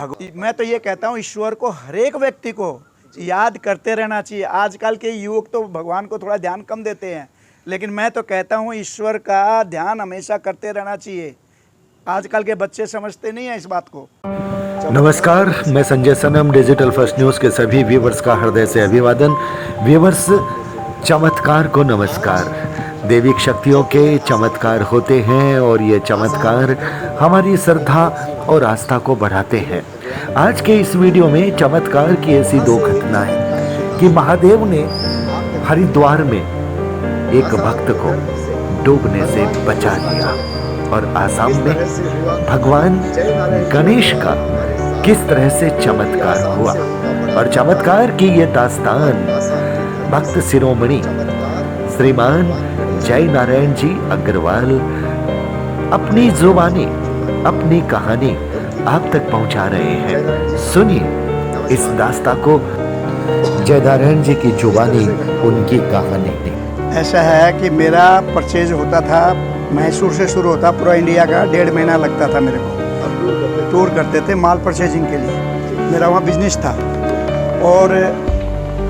मैं तो ये कहता हूँ ईश्वर को हर एक व्यक्ति को याद करते रहना चाहिए। आजकल के युवक तो भगवान को थोड़ा ध्यान कम देते हैं, लेकिन मैं तो कहता हूँ ईश्वर का ध्यान हमेशा करते रहना चाहिए। आजकल के बच्चे समझते नहीं हैं इस बात को। नमस्कार, मैं संजय सनम, डिजिटल फर्स्ट न्यूज़ के सभी व्यूवर्स का हृदय से अभिवादन। व्यूवर्स, चमत्कार को नमस्कार। दैविक शक्तियों के चमत्कार होते हैं और ये चमत्कार हमारी श्रद्धा और आस्था को बढ़ाते हैं। आज के इस वीडियो में चमत्कार की ऐसी दो घटनाएं कि महादेव ने हरिद्वार में एक भक्त को डूबने से बचा लिया और आसाम में भगवान गणेश का किस तरह से चमत्कार हुआ। और चमत्कार की ये दास्तान भक्त शिरोमणि श्रीमान जय नारायण जी अग्रवाल अपनी जुबानी, अपनी कहानी आप तक पहुंचा रहे हैं। सुनिए इस दास्तां को। जय नारायण जी की जुबानी, उनकी कहानी। ऐसा है कि मेरा परचेज होता था, मैसूर से शुरू होता, पूरा इंडिया का 1.5 महीना लगता था मेरे को। टूर करते थे माल परचेजिंग के लिए, मेरा वहाँ बिजनेस था। और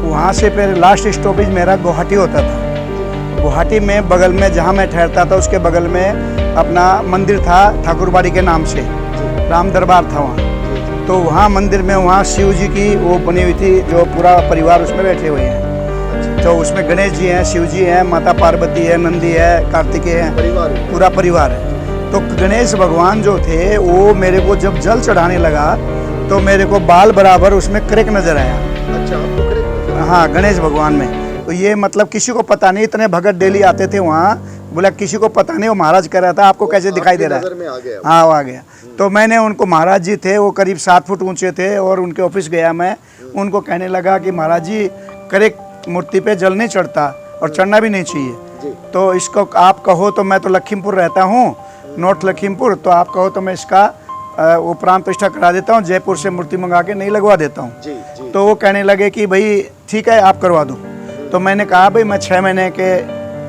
वहाँ से फिर लास्ट स्टॉपेज मेरा गुवाहाटी होता था। गुवाहाटी में बगल में जहाँ मैं ठहरता था उसके बगल में अपना मंदिर था, ठाकुरबाड़ी के नाम से राम दरबार था वहाँ। तो वहाँ मंदिर में वहाँ शिव जी की वो बनी हुई थी, जो पूरा परिवार उसमें बैठे हुए हैं। तो उसमें गणेश जी हैं, शिव जी हैं, माता पार्वती है, नंदी है, कार्तिकेय हैं, पूरा परिवार है। तो गणेश भगवान जो थे वो मेरे को जब जल चढ़ाने लगा तो मेरे को बाल बराबर उसमें क्रैक नजर आया। अच्छा, आपको क्रैक? हाँ, गणेश भगवान में। तो ये मतलब किसी को पता नहीं, इतने भगत डेली आते थे वहाँ। बोला किसी को पता नहीं, वो महाराज कह रहा था आपको कैसे दिखाई दे रहा है। नजर में आ गया। हाँ, वो आ गया। तो मैंने उनको, महाराज जी थे वो करीब 7 फुट ऊंचे थे, और उनके ऑफिस गया मैं। उनको कहने लगा कि महाराज जी क्रैक मूर्ति पे जल नहीं चढ़ता और चढ़ना भी नहीं चाहिए। तो इसको आप कहो तो, मैं तो लखीमपुर रहता हूँ, नॉर्थ लखीमपुर, तो आप कहो तो मैं इसका वो प्राण प्रतिष्ठा करा देता हूँ, जयपुर से मूर्ति मंगा के नहीं लगवा देता हूँ। तो वो कहने लगे कि भाई ठीक है आप करवा दो। तो मैंने कहा भाई मैं 6 महीने के,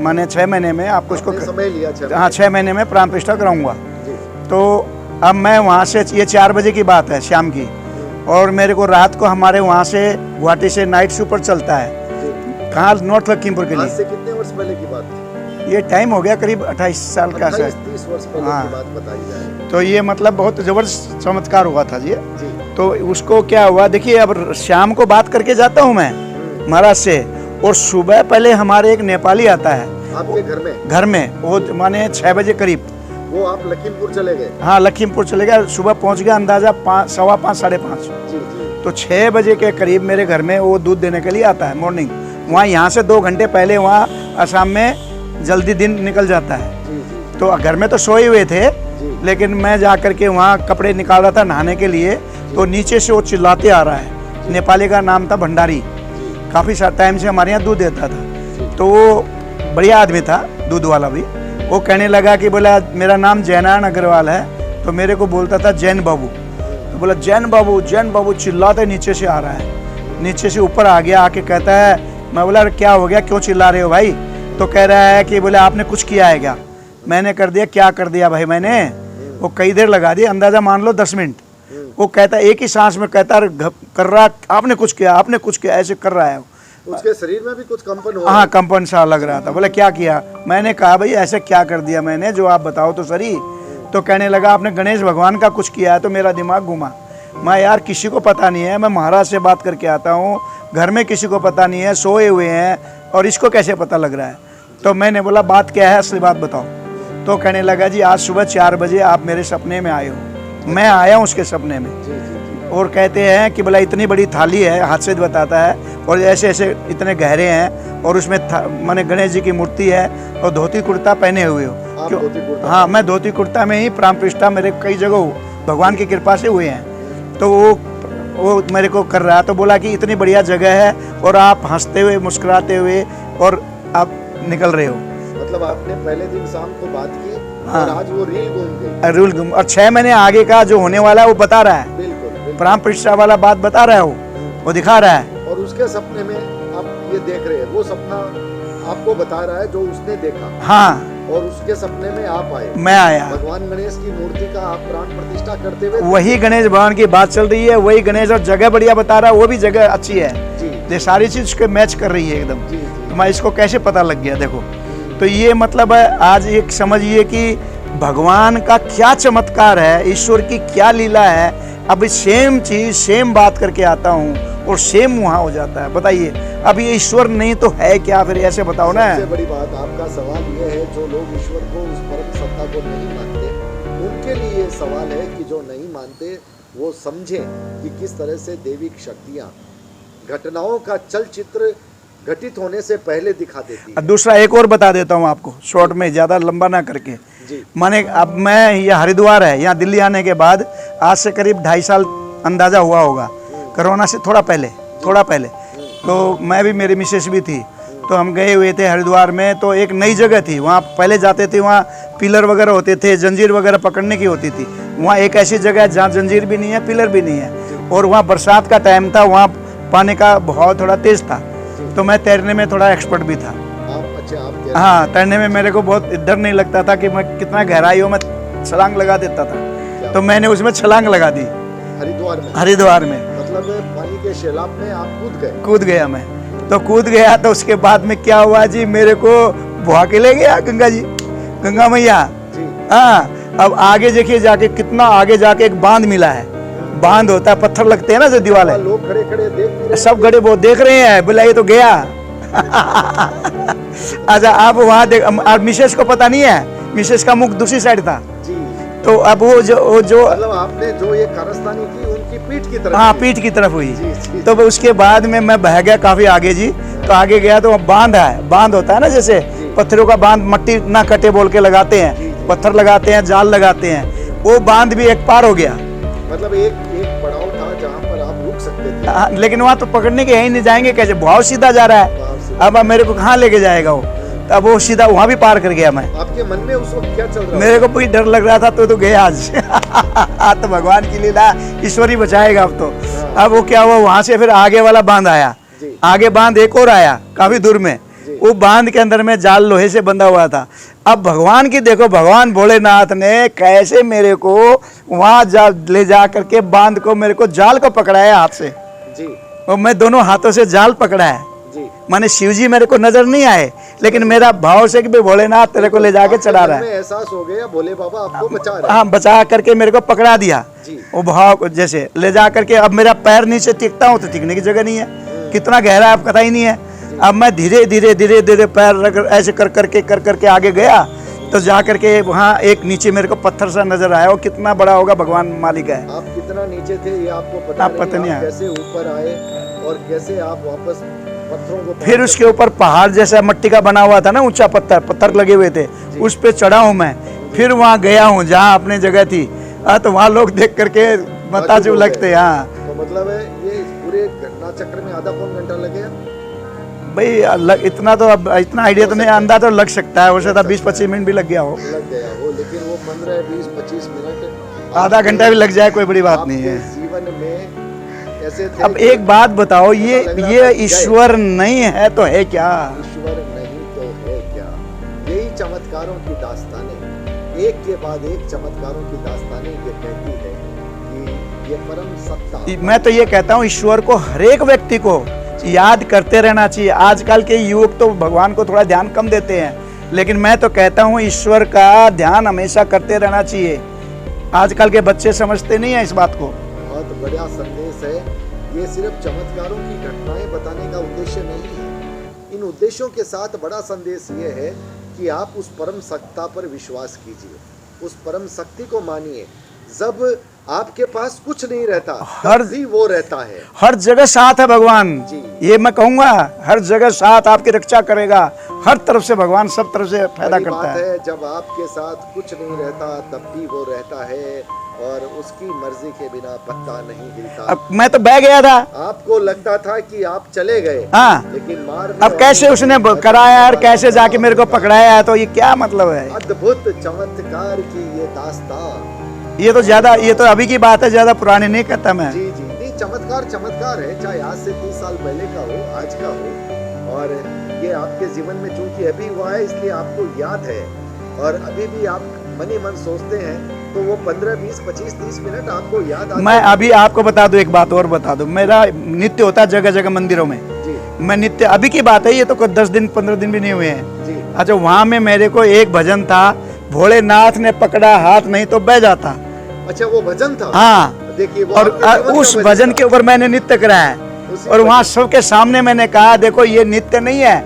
मैंने 6 महीने में आपको इसको समय लिया। हाँ, 6 महीने में प्राण प्रतिष्ठा कराऊंगा। तो अब मैं वहाँ से, ये 4 बजे की बात है शाम की, और मेरे को रात को हमारे वहाँ से गुवाहाटी से नाइट सुपर चलता है। कहाँ? नॉर्थ लखीमपुर के लिए। आज से कितने वर्ष पहले की बात? ये टाइम हो गया करीब 28 साल का। 30 वर्ष पहले हाँ। की बात बताई जाए तो ये मतलब बहुत जबरदस्त चमत्कार हुआ था जी। तो उसको क्या हुआ, देखिए अब शाम को बात करके जाता हूँ मैं महाराज से, और सुबह पहले हमारे एक नेपाली आता है आपके घर में। वो माने 6 बजे करीब। वो आप लखीमपुर चले गए? हाँ, लखीमपुर चले गया। सुबह पहुँच गया अंदाजा 5, 5:15, 5:30। तो 6 बजे के करीब मेरे घर में वो दूध देने के लिए आता है मॉर्निंग। वहाँ यहाँ से 2 घंटे पहले वहाँ असम में जल्दी दिन निकल जाता है। तो घर में तो सोए हुए थे, लेकिन मैं जा करके वहाँ कपड़े निकाल रहा था नहाने के लिए, तो नीचे से वो चिल्लाते आ रहा है। नेपाली का नाम था भंडारी, काफ़ी टाइम से हमारे यहाँ दूध देता था। तो वो बढ़िया आदमी था, दूध वाला भी। वो कहने लगा कि बोला मेरा नाम जयनारायण अग्रवाल है। तो मेरे को बोलता था जैन बाबू। तो बोला जैन बाबू चिल्लाते नीचे से आ रहा है। नीचे से ऊपर आ गया, आके कहता है, मैं बोला क्या हो गया, क्यों चिल्ला रहे हो भाई? तो कह रहा है कि बोले आपने कुछ किया है क्या? मैंने कर दिया। क्या कर दिया भाई मैंने? वो कई देर लगा दी, अंदाजा मान लो 10 मिनट। वो कहता एक ही सांस में कहता कर रहा आपने कुछ किया, आपने कुछ किया, ऐसे कर रहा है। उसके शरीर में भी कुछ कंपन हो रहा? हाँ, कंपन सा लग रहा था। बोले क्या किया? मैंने कहा भाई ऐसे क्या कर दिया मैंने, जो आप बताओ तो सही। तो कहने लगा आपने गणेश भगवान का कुछ किया है। तो मेरा दिमाग घुमा। मैं यार किसी को पता नहीं है, मैं महाराज से बात करके आता हूँ, घर में किसी को पता नहीं है, सोए हुए हैं, और इसको कैसे पता लग रहा है? तो मैंने बोला बात क्या है, असली बात बताओ। तो कहने लगा जी आज सुबह 4 बजे आप मेरे सपने में आए हो। मैं आया हूँ उसके सपने में, और कहते हैं कि बोला इतनी बड़ी थाली है, हाथ से बताता है, और ऐसे ऐसे इतने गहरे हैं, और उसमें माने गणेश जी की मूर्ति है, और धोती कुर्ता पहने हुए हो। क्यों? हाँ, मैं धोती कुर्ता में ही प्राण प्रतिष्ठा मेरे कई जगह भगवान की कृपा से हुए हैं। तो वो मेरे को कर रहा है। तो बोला कि इतनी बढ़िया जगह है और आप हंसते हुए मुस्कुराते हुए और आप निकल रहे हो। मतलब आपने पहले दिन शाम को बात की। हाँ। और आज वो रील घूम गई। और 6 महीने आगे का जो होने वाला है वो बता रहा है। बिल्कुल। प्राण प्रतिष्ठा वाला बात बता रहा है, वो दिखा रहा है। और उसके सपने में आप ये देख रहे हैं, वो सपना आपको बता रहा है जो उसने देखा। हाँ, और उसके सपने में आप आए। मैं आया। भगवान गणेश की मूर्ति का आप प्राण प्रतिष्ठा करते हुए वही गणेश भगवान की बात चल रही है, वही गणेश, और जगह बढ़िया बता रहा है, वो भी जगह अच्छी है। जी ये सारी चीज के मैच कर रही है एकदम। जी जी। मैं इसको कैसे पता लग गया देखो। तो ये मतलब है, आज एक समझिए कि भगवान का क्या चमत्कार है, ईश्वर की क्या लीला है। अब सेम चीज सेम बात करके आता हूँ और सेम वहाँ हो जाता है। बताइए, अब ये ईश्वर नहीं तो है क्या फिर? ऐसे बताओ ना। सबसे बड़ी बात आपका सवाल ये है, जो लोग ईश्वर को, उस परम सत्ता को नहीं मानते, उनके लिए ये सवाल है कि जो नहीं मानते वो समझें कि किस तरह से दैविक शक्तियाँ घटनाओं का चलचित्र घटित होने से पहले दिखा देती है। दूसरा एक और बता देता हूँ आपको शॉर्ट में, ज़्यादा लंबा ना करके। जी माने अब मैं, ये हरिद्वार है, यहाँ दिल्ली आने के बाद आज से करीब 2.5 साल अंदाज़ा हुआ होगा, कोरोना से थोड़ा पहले। तो मैं भी, मेरी मिसेस भी थी, तो हम गए हुए थे हरिद्वार में। तो एक नई जगह थी, वहाँ पहले जाते थे, वहाँ पिलर वगैरह होते थे, जंजीर वगैरह पकड़ने की होती थी। वहाँ एक ऐसी जगह है जहाँ जंजीर भी नहीं है, पिलर भी नहीं है, और वहाँ बरसात का टाइम था, वहाँ पानी का बहाव थोड़ा तेज़ था। तो मैं तैरने में थोड़ा एक्सपर्ट भी था। आप हाँ, तैरने में मेरे को बहुत डर नहीं लगता था कि मैं कितना गहराई हो, मैं छलांग लगा देता था। तो मैंने उसमें छलांग लगा दी हरिद्वार में। मतलब पानी के सैलाब में आप कूद गया मैं। तो कूद गया, तो उसके बाद में क्या हुआ जी, मेरे को बुहा के ले गया गंगा मैया। हाँ, अब आगे देखिए, जाके कितना आगे जाके एक बांध मिला है। बांध होता है, पत्थर लगते हैं ना जो दीवार, लोग खड़े खड़े देख, सब खड़े वो देख रहे हैं, बोला ये तो गया। अच्छा, आप वहाँ देख, मिसेस को पता नहीं है, मिसेस का मुख दूसरी साइड था। जी। तो अब वो जो मतलब आपने जो ये कारस्तानी की, उनकी पीठ की तरफ। हाँ, पीठ की तरफ हुई। जी, जी। तो उसके बाद में मैं बह गया काफी आगे जी। तो आगे गया तो बांध है, बांध होता है ना, जैसे पत्थरों का बांध, मट्टी ना कटे बोल के लगाते हैं, पत्थर लगाते हैं, जाल लगाते हैं, वो बांध भी एक पार हो गया। मतलब एक पड़ाव था जहाँ पर आप रुक सकते थे। हाँ, लेकिन वहाँ तो पकड़ने के यहीं नहीं जाएंगे कैसे, बहाव सीधा जा रहा है। अब मेरे को कहाँ लेके जाएगा वो? तब वो सीधा वहाँ भी पार कर गया मैं। आपके मन में उस वक्त क्या चल रहा? मेरे को पूरी डर लग रहा था, तो गया आज। तो भगवान की लीला, ईश्वर ही बचाएगा अब तो। अब वो क्या हुआ, वहाँ से फिर आगे वाला बांध आया, आगे बांध एक और आया काफी दूर में। वो बांध के अंदर में जाल लोहे से बंधा हुआ था। अब भगवान की देखो, भगवान भोलेनाथ ने कैसे मेरे को वहाँ ले जा करके बांध को, मेरे को जाल को पकड़ाया हाथ से जी। और मैं दोनों हाथों से जाल पकड़ा है जी। माने शिव जी मेरे को नजर नहीं आए, लेकिन मेरा भाव से कि भोलेनाथ तेरे को ले जाके चढ़ा रहा है। एहसास हो गया भोले बाबा आपको बचा रहे हैं। हाँ, बचा करके मेरे को पकड़ा दिया जी। वो भाव जैसे ले जा करके। अब मेरा पैर नीचे टिकता हूँ तो टिकने की जगह नहीं है, कितना गहरा है अब पता ही नहीं है। अब मैं धीरे धीरे पैर ऐसे कर करके आगे गया, तो जा करके वहाँ एक नीचे मेरे को पत्थर सा नजर आया। वो कितना बड़ा होगा भगवान मालिक है। आप कितना नीचे थे ये आपको पता नहीं, आप कैसे ऊपर आए और कैसे आप वापस पत्थरों को। फिर उसके ऊपर पहाड़ जैसा मट्टी का बना हुआ था ना, ऊंचा पत्थर लगे हुए थे, उस पे चढ़ा हूँ मैं। फिर वहाँ गया हूँ जहाँ अपने जगह थी। तो वहाँ लोग देख करके मताजुब लगते। हाँ, तो मतलब है ये पूरे घटना चक्र में आधा पौन घंटा लगे भाई। इतना तो अब इतना आइडिया तो नहीं, अंदाजा तो लग सकता है, वैसे तो 20-25 मिनट भी लग गया हो, लेकिन वो 15-20-25 मिनट, आधा घंटा भी लग जाए कोई बड़ी बात नहीं है। जीवन में ऐसे थे। अब एक बात बताओ, ये ईश्वर नहीं है तो है क्या? ईश्वर नहीं तो है क्या? यही चमत्कारों की दास्तानें, एक के बाद एक चमत्कारों की दास्तानें ये कहती है कि ये परम सत्ता। मैं तो ये कहता हूँ, ईश्वर को हर एक व्यक्ति को याद करते रहना चाहिए। आजकल के युवक तो भगवान को थोड़ा ध्यान कम देते हैं, लेकिन मैं तो कहता हूँ ईश्वर का ध्यान हमेशा करते रहना चाहिए। आजकल के बच्चे समझते नहीं है इस बात को। बहुत बड़ा संदेश है ये। सिर्फ चमत्कारों की घटनाएं बताने का उद्देश्य नहीं है। इन उद्देश्यों के साथ बड़ा संदेश ये है कि आप उस परम सत्ता पर विश्वास कीजिए, उस परम शक्ति को मानिए। जब आपके पास कुछ नहीं रहता, हर भी वो रहता है। हर जगह साथ है भगवान जी। ये मैं कहूँगा, हर जगह साथ, आपकी रक्षा करेगा हर तरफ से। भगवान सब तरफ से फायदा करता है। जब आपके साथ कुछ नहीं रहता तब भी वो रहता है, और उसकी मर्जी के बिना पत्ता नहीं हिलता। अब मैं तो बह गया था, आपको लगता था कि आप चले गए। हाँ, लेकिन मार अब कैसे उसने कराया और कैसे जाके मेरे को पकड़ाया है, तो ये क्या मतलब है? अद्भुत चमत्कार की ये दास्तान। ये तो ज्यादा, ये तो अभी की बात है, ज्यादा पुरानी नहीं कहता मैं। जी जी नहीं, चमत्कार है, चाहे आज से 30 साल पहले का हो, आज का हो। और ये आपके जीवन में चूंकि अभी हुआ है, इसलिए आपको याद है। और अभी भी आप मन ही मन सोचते हैं तो वो 15, 20, 25, 30 मिनट आपको याद आते मैं हैं? अभी आपको बता दूं, एक बात और बता दूं, मेरा नित्य होता है जगह जगह मंदिरों में। जी मैं नित्य, अभी की बात है, ये तो कोई 10 दिन 15 दिन भी नहीं हुए हैं। जी अच्छा, वहाँ में मेरे को एक भजन था, भोलेनाथ ने पकड़ा हाथ नहीं तो बह जाता। अच्छा, वो भजन था। हाँ, देखिए वो और आपके जीवन उस का भजन था। के ऊपर मैंने नित्य कराया है। उसी और वहाँ भजन- सबके सामने मैंने कहा, देखो ये नित्य नहीं है,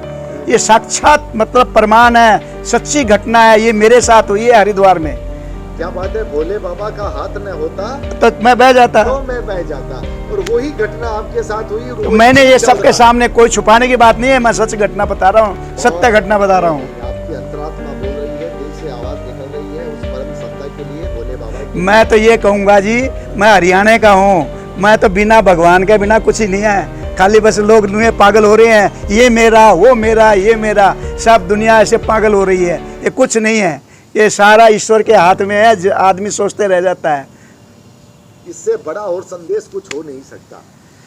ये साक्षात मतलब प्रमाण है, सच्ची घटना है, ये मेरे साथ हुई है हरिद्वार में। क्या बात है, भोले बाबा का हाथ न होता तो मैं बह जाता। तो मैं बह जाता, और वही घटना आपके साथ हुई। तो मैंने ये सबके सामने, कोई छुपाने की बात नहीं है, मैं सच घटना बता रहा हूँ, सत्य घटना बता रहा हूँ। आपकी अंतरात्मा बोल रही है, दिल से आवाज निकल रही है उस परम सत्ता के लिए, भोले बाबा की। मैं तो ये कहूँगा जी, मैं हरियाणा का हूँ, मैं तो बिना भगवान के बिना कुछ ही नहीं है, खाली बस लोग नुए पागल हो रहे हैं, ये मेरा वो मेरा ये मेरा, सब दुनिया ऐसे पागल हो रही है। ये कुछ नहीं है, ये सारा ईश्वर के हाथ में है, आदमी सोचते रह जाता है। इससे बड़ा और संदेश कुछ हो नहीं सकता।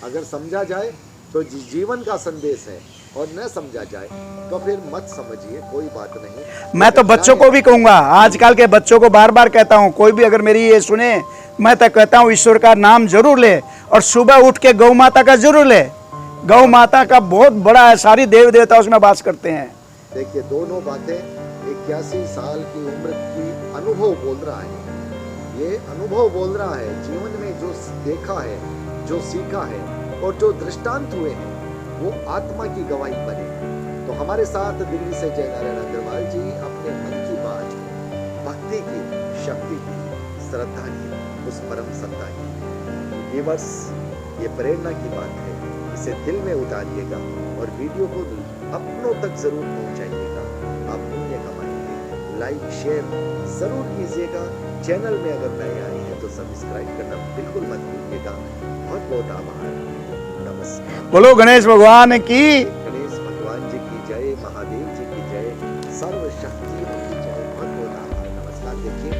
अगर समझा जाए तो जीवन का संदेश है, और न समझा जाए तो फिर मत समझिए, कोई बात नहीं। मैं तो बच्चों को भी कहूँगा, आजकल के बच्चों को बार बार कहता हूँ, कोई भी अगर मेरी ये सुने, मैं तो कहता हूँ ईश्वर का नाम जरूर ले, और सुबह उठ के गौ माता का जरूर ले। गौ माता का बहुत बड़ा है, सारी देव देवता उसमें वास करते हैं। देखिए, दोनों बातें 81 साल की उम्र की अनुभव बोल रहा है। ये अनुभव बोल रहा है, जीवन में जो देखा है, जो सीखा है, और जो दृष्टांत हुए हैं, वो आत्मा की गवाही बने। तो हमारे साथ दिल्ली से जय नारायण अग्रवाल जी अपने मन की बात, भक्ति की, शक्ति की, श्रद्धा की, उस परम सत्ता की। व्यूअर्स, ये प्रेरणा की बात है, इसे दिल में उतारिएगा और वीडियो को अपनों तक जरूर पहुंचाइएगा। आप पुण्य कमाएंगे। लाइक शेयर जरूर कीजिएगा। चैनल में अगर नए आए हैं तो सब्सक्राइब करना बिल्कुल मत भूलिएगा। बहुत बहुत आभार। नमस्कार। बोलो गणेश भगवान की। गणेश भगवान जी की जय, महादेव जी की जय, सर्व शक्तियों की जय। बहुत बहुत आभार। नमस्कार। देखिए